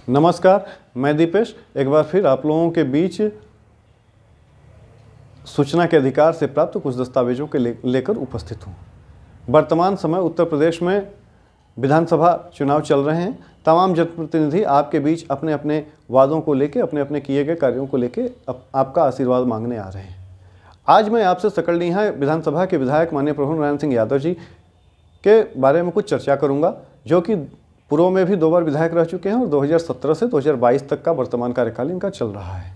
नमस्कार, मैं दीपेश एक बार फिर आप लोगों के बीच सूचना के अधिकार से प्राप्त कुछ दस्तावेजों के लेकर उपस्थित हूँ। वर्तमान समय उत्तर प्रदेश में विधानसभा चुनाव चल रहे हैं। तमाम जनप्रतिनिधि आपके बीच अपने अपने वादों को लेकर, अपने अपने किए गए कार्यों को लेकर आपका आशीर्वाद मांगने आ रहे हैं। आज मैं आपसे सकलडीहा विधानसभा के विधायक माननीय प्रभुनारायण सिंह यादव जी के बारे में कुछ चर्चा करूँगा, जो कि पूर्व में भी 2 बार विधायक रह चुके हैं और 2017 से 2022 तक का वर्तमान कार्यकाल इनका चल रहा है।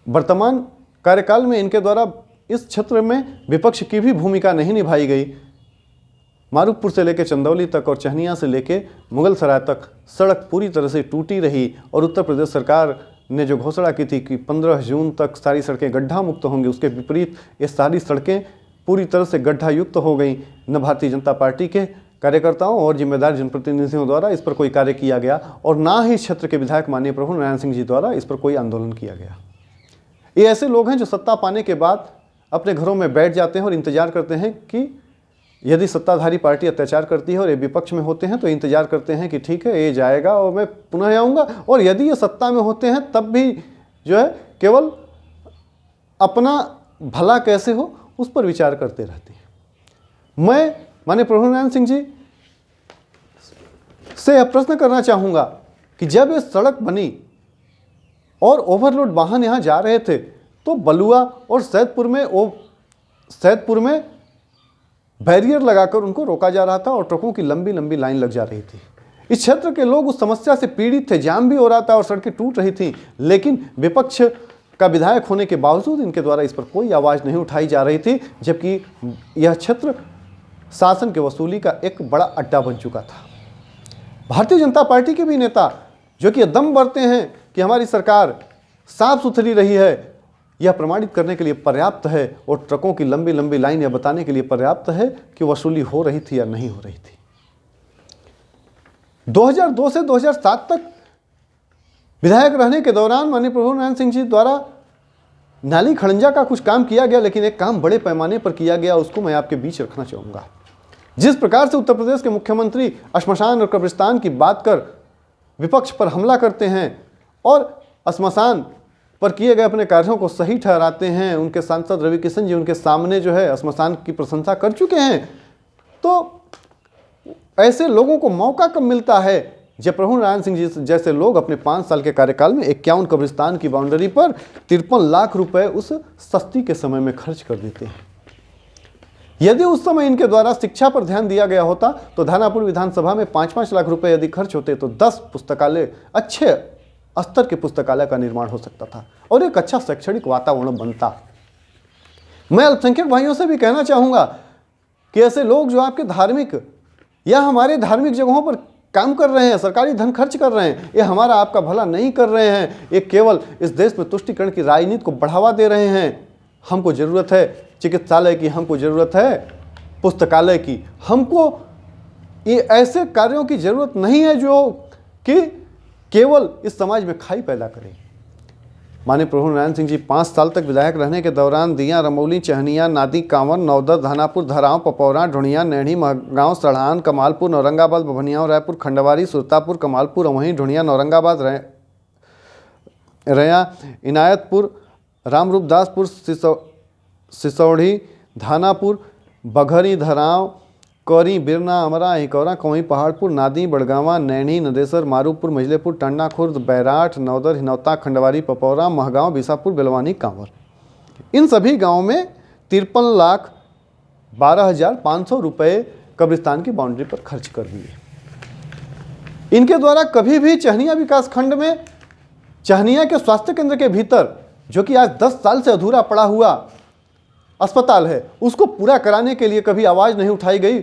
वर्तमान कार्यकाल में इनके द्वारा इस क्षेत्र में विपक्ष की भी भूमिका नहीं निभाई गई। मारूपुर से लेकर चंदौली तक और चहनिया से लेकर मुगलसराय तक सड़क पूरी तरह से टूटी रही और उत्तर प्रदेश सरकार ने जो घोषणा की थी कि 15 जून तक सारी सड़कें गड्ढा मुक्त होंगी, उसके विपरीत ये सारी सड़कें पूरी तरह से गड्ढा युक्त हो गई। न भारतीय जनता पार्टी के कार्यकर्ताओं और जिम्मेदार जनप्रतिनिधियों द्वारा इस पर कोई कार्य किया गया और ना ही क्षेत्र के विधायक माननीय प्रभुनारायण सिंह जी द्वारा इस पर कोई आंदोलन किया गया। ये ऐसे लोग हैं जो सत्ता पाने के बाद अपने घरों में बैठ जाते हैं और इंतजार करते हैं कि यदि सत्ताधारी पार्टी अत्याचार करती है और ये विपक्ष में होते हैं तो इंतजार करते हैं कि ठीक है ये जाएगा और मैं पुनः आऊँगा, और यदि ये सत्ता में होते हैं तब भी जो है केवल अपना भला कैसे हो उस पर विचार करते रहते हैं। मैं माननीय प्रभुनारायण सिंह जी से यह प्रश्न करना चाहूँगा कि जब ये सड़क बनी और ओवरलोड वाहन यहाँ जा रहे थे तो बलुआ और सैदपुर में बैरियर लगाकर उनको रोका जा रहा था और ट्रकों की लंबी लंबी लाइन लग जा रही थी। इस क्षेत्र के लोग उस समस्या से पीड़ित थे, जाम भी हो रहा था और सड़कें टूट रही थी, लेकिन विपक्ष का विधायक होने के बावजूद इनके द्वारा इस पर कोई आवाज़ नहीं उठाई जा रही थी, जबकि यह क्षेत्र शासन के वसूली का एक बड़ा अड्डा बन चुका था। भारतीय जनता पार्टी के भी नेता जो कि दम भरते हैं कि हमारी सरकार साफ सुथरी रही है, यह प्रमाणित करने के लिए पर्याप्त है और ट्रकों की लंबी लंबी लाइन यह बताने के लिए पर्याप्त है कि वसूली हो रही थी या नहीं हो रही थी। 2002 से 2007 तक विधायक रहने के दौरान माननीय प्रभुनारायण सिंह जी द्वारा नाली खड़ंजा का कुछ काम किया गया, लेकिन एक काम बड़े पैमाने पर किया गया, उसको मैं आपके बीच रखना चाहूँगा। जिस प्रकार से उत्तर प्रदेश के मुख्यमंत्री श्मशान और कब्रिस्तान की बात कर विपक्ष पर हमला करते हैं और श्मशान पर किए गए अपने कार्यों को सही ठहराते हैं, उनके सांसद रवि किशन जी उनके सामने जो है श्मशान की प्रशंसा कर चुके हैं, तो ऐसे लोगों को मौका कब मिलता है जब प्रभुनारायण सिंह जी जैसे लोग अपने 5 साल के कार्यकाल में 51 कब्रिस्तान की बाउंड्री पर 53 लाख रुपए उस सस्ती के समय में खर्च कर देते हैं। यदि उस समय इनके द्वारा शिक्षा पर ध्यान दिया गया होता तो दानापुर विधानसभा में 5-5 लाख रुपए यदि खर्च होते तो 10 पुस्तकालय, अच्छे स्तर के पुस्तकालय का निर्माण हो सकता था और एक अच्छा शैक्षणिक वातावरण बनता। मैं अल्पसंख्यक भाइयों से भी कहना चाहूँगा कि ऐसे लोग जो आपके धार्मिक या हमारे धार्मिक जगहों पर काम कर रहे हैं, सरकारी धन खर्च कर रहे हैं, ये हमारा आपका भला नहीं कर रहे हैं, ये केवल इस देश में तुष्टीकरण की राजनीति को बढ़ावा दे रहे हैं। हमको ज़रूरत है चिकित्सालय की, हमको ज़रूरत है पुस्तकालय की, हमको ये ऐसे कार्यों की ज़रूरत नहीं है जो कि केवल इस समाज में खाई पैदा करें। माननीय प्रभुनारायण सिंह जी 5 साल तक विधायक रहने के दौरान दिया, रमौली, चहनिया, नादी, कांवर, नौदर, धानापुर, धराव, पपौरा, ढुणिया, नैणी, महगांव, सड़ान, कमालपुर, नौरंगाबाद, बभनिया, रायपुर, खंडवारी, सुरतापुर, कमालपुर, वहीं ढुणिया, नौरंगाबाद, रैया, इनायतपुर, रामरूपदासपुर, सिसौड़ी, धानापुर, बघरी, धराव, कौरी, बिरना, अमरा, हिकौरा, कंवई, पहाड़पुर, नादी, बड़गावा, नैनी, नदेसर, मारूपुर, मजलेपुर, टंडा खुर्द, बैराठ, नौदर, हिनौता, खंडवारी, पपौरा, महगांव, बिसापुर, बेलवानी, कांवर, इन सभी गांवों में 53,12,500 रुपए कब्रिस्तान की बाउंड्री पर खर्च कर दिए। इनके द्वारा कभी भी चहनिया विकास खंड में चहनिया के स्वास्थ्य केंद्र के भीतर, जो कि आज 10 साल से अधूरा पड़ा हुआ अस्पताल है, उसको पूरा कराने के लिए कभी आवाज़ नहीं उठाई गई।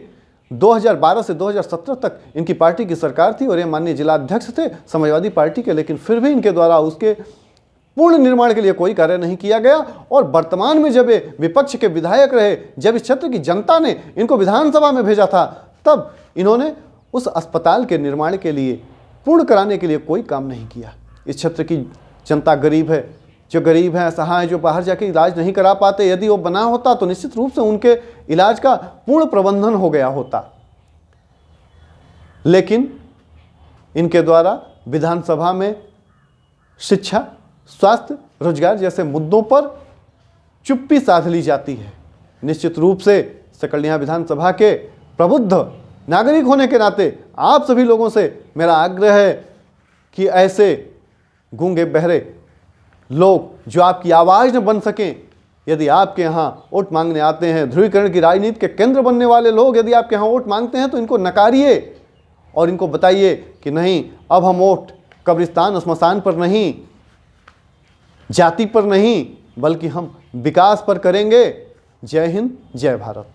2012 से 2017 तक इनकी पार्टी की सरकार थी और ये माननीय जिलाध्यक्ष थे समाजवादी पार्टी के, लेकिन फिर भी इनके द्वारा उसके पूर्ण निर्माण के लिए कोई कार्य नहीं किया गया। और वर्तमान में जब ये विपक्ष के विधायक रहे, जब इस क्षेत्र की जनता ने इनको विधानसभा में भेजा था, तब इन्होंने उस अस्पताल के निर्माण के लिए, पूर्ण कराने के लिए कोई काम नहीं किया। इस क्षेत्र की जनता गरीब है, जो गरीब हैं, असहाय, जो बाहर जाके इलाज नहीं करा पाते, यदि वो बना होता तो निश्चित रूप से उनके इलाज का पूर्ण प्रबंधन हो गया होता। लेकिन इनके द्वारा विधानसभा में शिक्षा, स्वास्थ्य, रोजगार जैसे मुद्दों पर चुप्पी साध ली जाती है। निश्चित रूप से सकलडीहा विधानसभा के प्रबुद्ध नागरिक होने के नाते आप सभी लोगों से मेरा आग्रह है कि ऐसे गूंगे बहरे लोग जो आपकी आवाज़ न बन सकें, यदि आपके यहाँ वोट मांगने आते हैं, ध्रुवीकरण की राजनीति के केंद्र बनने वाले लोग यदि आपके यहाँ वोट मांगते हैं तो इनको नकारिए और इनको बताइए कि नहीं, अब हम वोट कब्रिस्तान स्मशान पर नहीं, जाति पर नहीं, बल्कि हम विकास पर करेंगे। जय हिंद, जय भारत।